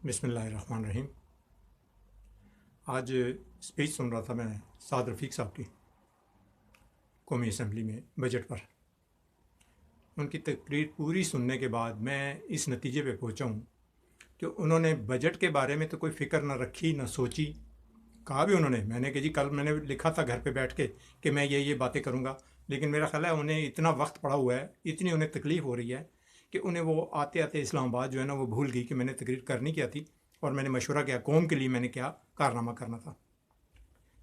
बिस्मिल्लाहिर्रहमानिर्रहीम। आज स्पीच सुन रहा था मैं साद रफ़ीक साहब की कौमी असम्बली में बजट पर। उनकी तकरीर पूरी सुनने के बाद मैं इस नतीजे पे पहुंचा हूँ कि उन्होंने बजट के बारे में तो कोई फ़िक्र ना रखी ना सोची। कहा भी उन्होंने, मैंने कि जी कल मैंने लिखा था घर पे बैठ के कि मैं ये बातें करूँगा, लेकिन मेरा ख्याल है उन्हें इतना वक्त पड़ा हुआ है, इतनी उन्हें तकलीफ़ हो रही है कि उन्हें वो आते आते इस्लामाबाद जो है ना वो भूल गई कि मैंने तकरीर करनी क्या थी और मैंने मशवरा किया कौम के लिए मैंने क्या कारनामा करना था।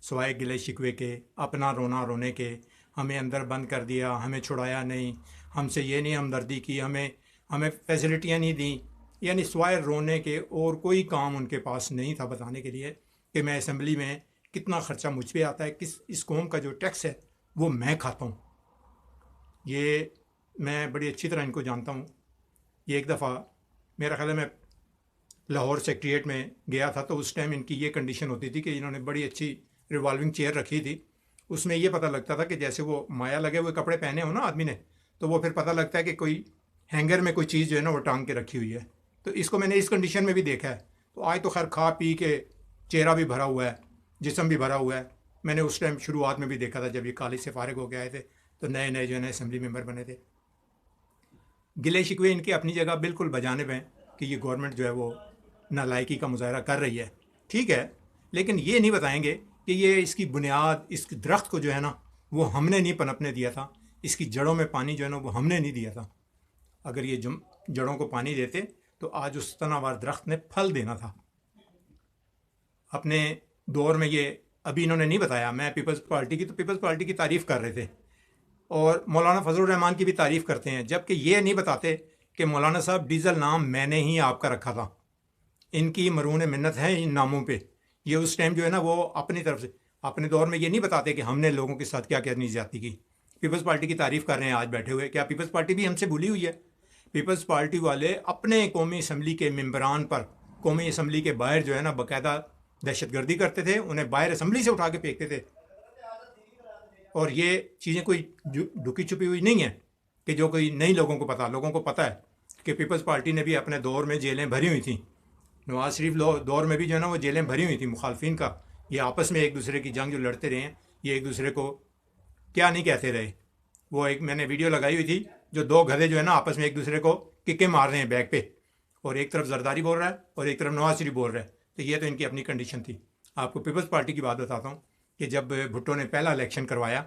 सवाए गिले शिकवे के, अपना रोना रोने के, हमें अंदर बंद कर दिया, हमें छुड़ाया नहीं, हमसे ये नहीं हमदर्दी की, हमें हमें फैसिलिटियाँ नहीं दी, यानी सवाए रोने के और कोई काम उनके पास नहीं था बताने के लिए कि मैं असम्बली में कितना ख़र्चा मुझ पे आता है, किस इस कौम का जो टैक्स है वो मैं खाता हूँ। ये मैं बड़ी अच्छी तरह इनको जानता हूँ। ये एक दफ़ा मेरा ख्याल है मैं लाहौर सेक्रेटेरिएट में गया था तो उस टाइम इनकी ये कंडीशन होती थी कि इन्होंने बड़ी अच्छी रिवॉल्विंग चेयर रखी थी। उसमें ये पता लगता था कि जैसे वो माया लगे हुए कपड़े पहने हो ना आदमी ने, तो वो फिर पता लगता है कि कोई हैंगर में कोई चीज़ जो है ना वो टांग के रखी हुई है। तो इसको मैंने इस कंडीशन में भी देखा है। तो आज तो खैर खा पी के चेहरा भी भरा हुआ है, जिस्म भी भरा हुआ है। मैंने उस टाइम शुरुआत में भी देखा था जब ये कॉलेज से फारिग होकर आए थे तो नए नए जो है ना असम्बली मेम्बर बने थे। गिले शिकवे इनके अपनी जगह बिल्कुल बजानिब हैं कि ये गवर्नमेंट जो है वो नालायकी का मुजाहरा कर रही है, ठीक है, लेकिन ये नहीं बताएंगे कि ये इसकी बुनियाद, इस दरख्त को जो है ना वो हमने नहीं पनपने दिया था, इसकी जड़ों में पानी जो है ना वो हमने नहीं दिया था। अगर ये जड़ों को पानी देते तो आज उस तनावार दरख्त ने फल देना था। अपने दौर में ये अभी इन्होंने नहीं बताया, मैं पीपल्स पार्टी की तारीफ़ कर रहे थे और मौलाना फजलुर रहमान की भी तारीफ़ करते हैं, जबकि ये नहीं बताते कि मौलाना साहब डीज़ल नाम मैंने ही आपका रखा था। इनकी मरून मिन्नत है इन नामों पे। ये उस टाइम जो है ना वो अपनी तरफ से, अपने दौर में ये नहीं बताते कि हमने लोगों के साथ क्या क्या ज्यादती की। पीपल्स पार्टी की तारीफ़ कर रहे हैं आज बैठे हुए, क्या पीपल्स पार्टी भी हमसे भूली हुई है? पीपल्स पार्टी वाले अपने कौमी असम्बली के मेम्बरान पर, कौमी असम्बली के बाहर जो है ना बाकायदा दहशतगर्दी करते थे, उन्हें बाहर असम्बली से उठा के फेंकते थे। और ये चीज़ें कोई ढुकी छुपी हुई नहीं है कि जो कोई नहीं लोगों को पता। लोगों को पता है कि पीपल्स पार्टी ने भी अपने दौर में जेलें भरी हुई थी। नवाज शरीफ दौर में भी जो है ना वो जेलें भरी हुई थी मुखालफिन का। ये आपस में एक दूसरे की जंग जो लड़ते रहे हैं, ये एक दूसरे को क्या नहीं कहते रहे। वो एक मैंने वीडियो लगाई हुई थी, जो दो गधे जो है ना आपस में एक दूसरे को किक्के मार रहे हैं बैक पे, और एक तरफ जरदारी बोल रहा है और एक तरफ नवाज शरीफ बोल रहा है। तो ये तो इनकी अपनी कंडीशन थी। आपको पीपल्स पार्टी की बात बताता हूँ कि जब भुट्टो ने पहला इलेक्शन करवाया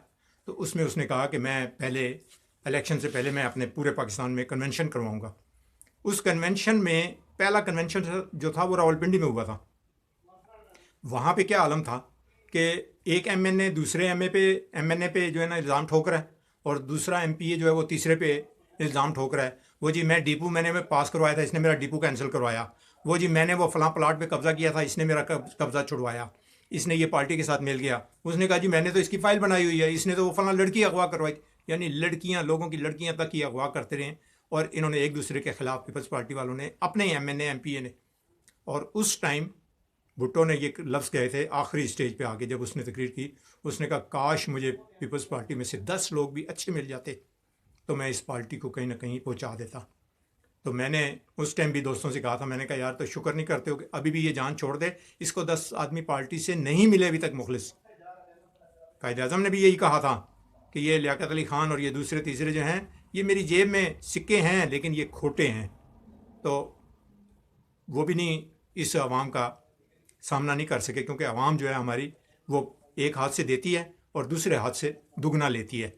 तो उसमें उसने कहा कि मैं पहले इलेक्शन से पहले मैं अपने पूरे पाकिस्तान में कन्वेंशन करवाऊँगा। उस कन्वेंशन में पहला कन्वेंशन जो था वो रावलपिंडी में हुआ था। वहाँ पे क्या आलम था कि एक एमएनए दूसरे एमएनए पे जो है ना इल्ज़ाम ठोक रहा है और दूसरा एमपीए जो है वो तीसरे पे इल्ज़ाम ठोक रहा है। वो जी मैं डिपो मैंने पास करवाया था, इसने मेरा डिपो कैंसिल करवाया। वो जी मैंने वो फलां प्लाट पे कब्ज़ा किया था, इसने मेरा कब्ज़ा छुड़वाया। इसने ये पार्टी के साथ मिल गया। उसने कहा जी मैंने तो इसकी फ़ाइल बनाई हुई है, इसने तो वो फलां लड़की अगवा करवाई। यानी लड़कियाँ, लोगों की लड़कियाँ तक ही अगवा करते रहे। और इन्होंने एक दूसरे के खिलाफ, पीपल्स पार्टी वालों ने, अपने एमएनए एमपीए ने। और उस टाइम भुट्टो ने ये लफ्ज़ कहे थे आखिरी स्टेज पे आके जब उसने तकरीर की, उसने कहा काश मुझे पीपल्स पार्टी में से 10 लोग भी अच्छे मिल जाते तो मैं इस पार्टी को कहीं ना कहीं पहुंचा देता। तो मैंने उस टाइम भी दोस्तों से कहा था, मैंने कहा यार तो शुक्र नहीं करते हो कि अभी भी ये जान छोड़ दे, इसको 10 आदमी पार्टी से नहीं मिले अभी तक मुखलिस। कायद आज़म ने भी यही कहा था कि ये लियाकत अली ख़ान और ये दूसरे तीसरे जो हैं ये मेरी जेब में सिक्के हैं लेकिन ये खोटे हैं। तो वो भी नहीं इस आवाम का सामना नहीं कर सके, क्योंकि आवाम जो है हमारी वो एक हाथ से देती है और दूसरे हाथ से दुगना लेती है।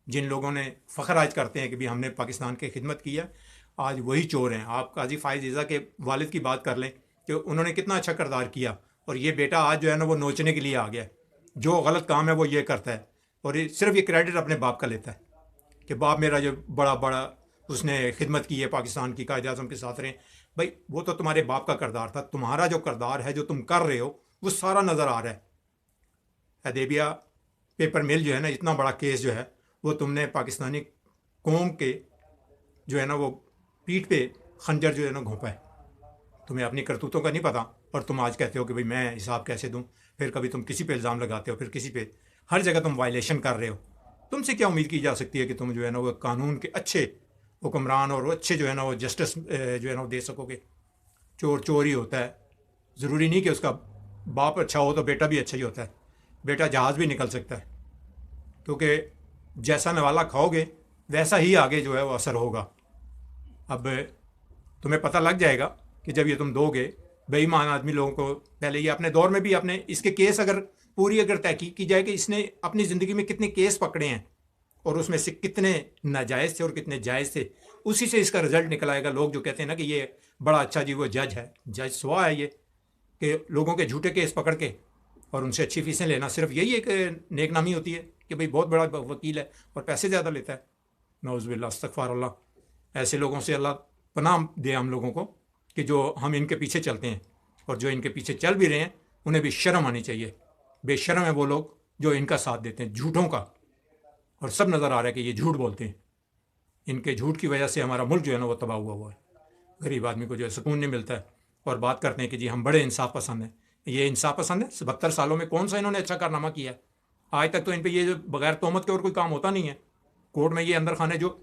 जिन लोगों ने फ़ख्र आज करते हैं कि भी हमने पाकिस्तान की खिदमत की है, आज वही चोर हैं। आप काजी फ़ाइज़ ईज़ा के वालिद की बात कर लें कि उन्होंने कितना अच्छा किरदार किया, और ये बेटा आज जो है ना वो नोचने के लिए आ गया। जो गलत काम है वो ये करता है और ये सिर्फ ये क्रेडिट अपने बाप का लेता है कि बाप मेरा जो बड़ा बड़ा उसने खिदमत की है पाकिस्तान की, कायद आज़म के साथ रहे। भाई वो तो तुम्हारे बाप का किरदार था, तुम्हारा जो किरदार है जो तुम कर रहे हो वो सारा नज़र आ रहा है। अदेबिया पेपर मिल जो है ना, इतना बड़ा केस जो है वो तुमने पाकिस्तानी कौम के जो है ना वो पीठ पे खंजर जो है ना घोंपा है। तुम्हें अपनी करतूतों का नहीं पता और तुम आज कहते हो कि भाई मैं हिसाब कैसे दूं। फिर कभी तुम किसी पे इल्ज़ाम लगाते हो, फिर किसी पे, हर जगह तुम वायलेशन कर रहे हो। तुमसे क्या उम्मीद की जा सकती है कि तुम जो है ना वो कानून के अच्छे हुक्मरान और अच्छे जो है ना वो जस्टिस जो है ना वो दे सकोगे। چور چور ہی ہوتا ہے. ضروری نہیں کہ اس کا باپ اچھا ہو تو بیٹا بھی اچھا ہی ہوتا ہے. بیٹا جہاز بھی نکل سکتا ہے، کیونکہ جیسا نوالا کھاؤ گے ویسا ہی آگے جو ہے وہ اثر ہوگا. اب تمہیں پتہ لگ جائے گا کہ جب یہ تم دو گے بے ایمان آدمی لوگوں کو. پہلے یہ اپنے دور میں بھی اپنے اس کے کیس اگر تحقیق کی جائے کہ اس نے اپنی زندگی میں کتنے کیس پکڑے ہیں اور اس میں سے کتنے ناجائز تھے اور کتنے جائز تھے، اسی سے اس کا رزلٹ نکل آئے گا. لوگ جو کہتے ہیں نا کہ یہ بڑا اچھا جی وہ جج ہے، جج سوا ہے یہ کہ لوگوں کے جھوٹے کیس پکڑ کے اور ان سے اچھی فیسیں لینا. صرف یہی ایک نیک نامی ہوتی ہے کہ بھئی بہت بڑا وکیل ہے اور پیسے زیادہ لیتا ہے. نعوذ باللہ، استغفار اللہ. ایسے لوگوں سے اللہ پناہ دے ہم لوگوں کو کہ جو ہم ان کے پیچھے چلتے ہیں، اور جو ان کے پیچھے چل بھی رہے ہیں انہیں بھی شرم آنی چاہیے. بے شرم ہیں وہ لوگ جو ان کا ساتھ دیتے ہیں جھوٹوں کا، اور سب نظر آ رہا ہے کہ یہ جھوٹ بولتے ہیں. ان کے جھوٹ کی وجہ سے ہمارا ملک جو ہے نا وہ تباہ ہوا ہے. غریب آدمی کو جو ہے سکون نہیں ملتا ہے. اور بات کرتے ہیں کہ جی ہم بڑے انصاف پسند ہیں. یہ انصاف پسند ہے؟ 72 سالوں میں کون سا انہوں نے اچھا کارنامہ کیا ہے؟ آج تک تو ان پہ یہ جو بغیر تہمت کے اور کوئی کام ہوتا نہیں ہے. کورٹ میں یہ اندر خانے جو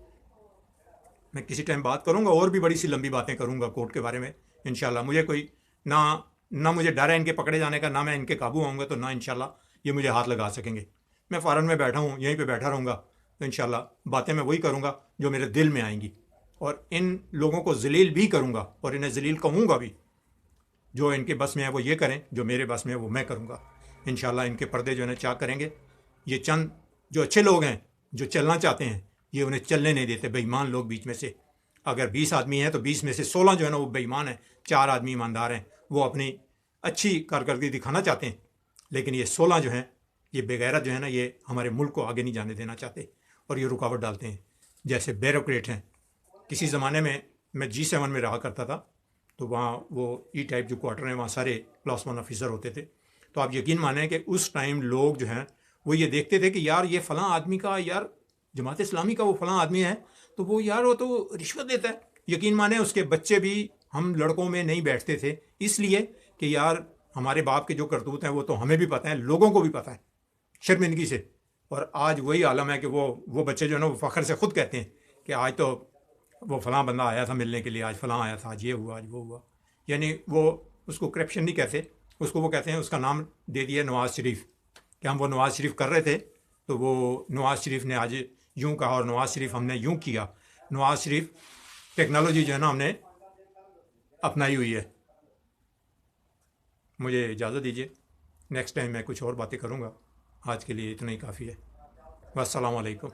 میں کسی ٹائم بات کروں گا، اور بھی بڑی سی لمبی باتیں کروں گا کورٹ کے بارے میں انشاءاللہ. مجھے کوئی نہ مجھے ڈر ہے ان کے پکڑے جانے کا، نہ میں ان کے قابو آؤں گا، تو نہ انشاءاللہ یہ مجھے ہاتھ لگا سکیں گے. میں فارن میں بیٹھا ہوں، یہیں پہ بیٹھا رہوں گا تو انشاءاللہ باتیں میں وہی کروں گا جو میرے دل میں آئیں گی، اور ان لوگوں کو ذلیل بھی کروں گا اور انہیں ذلیل کہوں گا بھی. جو ان کے بس میں ہے وہ یہ کریں، جو میرے بس میں ہے وہ میں کروں گا. انشاءاللہ ان کے پردے جو ہے نا چاک کریں گے. یہ چند جو اچھے لوگ ہیں جو چلنا چاہتے ہیں یہ انہیں چلنے نہیں دیتے. بے ایمان لوگ بیچ میں سے اگر 20 آدمی ہیں تو 20 میں سے 16 جو ہے نا وہ بے ایمان ہیں، 4 آدمی ایماندار ہیں. وہ اپنی اچھی کارکردگی دکھانا چاہتے ہیں، لیکن یہ 16 جو ہیں یہ بے غیرت جو ہے نا یہ ہمارے ملک کو آگے نہیں جانے دینا چاہتے اور یہ رکاوٹ ڈالتے ہیں. جیسے بیوروکریٹ ہیں. کسی زمانے میں G7 میں رہا کرتا تھا، تو وہاں وہ ای ٹائپ جو کوارٹر ہیں وہاں سارے کلاس 1 آفیسر ہوتے تھے. تو آپ یقین مانیں کہ اس ٹائم لوگ جو ہیں وہ یہ دیکھتے تھے کہ یار یہ فلاں آدمی کا، یار جماعت اسلامی کا وہ فلاں آدمی ہے تو وہ یار وہ تو رشوت دیتا ہے. یقین مانیں اس کے بچے بھی ہم لڑکوں میں نہیں بیٹھتے تھے، اس لیے کہ یار ہمارے باپ کے جو کرتوت ہیں وہ تو ہمیں بھی پتہ ہیں، لوگوں کو بھی پتہ ہے شرمندگی سے. اور آج وہی عالم ہے کہ وہ بچے جو ہے نا وہ فخر سے خود کہتے ہیں کہ آج تو وہ فلاں بندہ آیا تھا ملنے کے لیے، آج فلاں آیا تھا، آج یہ ہوا، آج وہ ہوا. یعنی وہ اس کو کرپشن نہیں کہتے، اس کو وہ کہتے ہیں، اس کا نام دے دیا نواز شریف، کہ ہم وہ نواز شریف کر رہے تھے تو وہ نواز شریف نے آج یوں کہا اور نواز شریف ہم نے یوں کیا. نواز شریف ٹیکنالوجی جو ہے نا ہم نے اپنائی ہوئی ہے. مجھے اجازت دیجیے، نیکسٹ ٹائم میں کچھ اور باتیں کروں گا. آج کے لیے اتنا ہی کافی ہے. والسلام علیکم.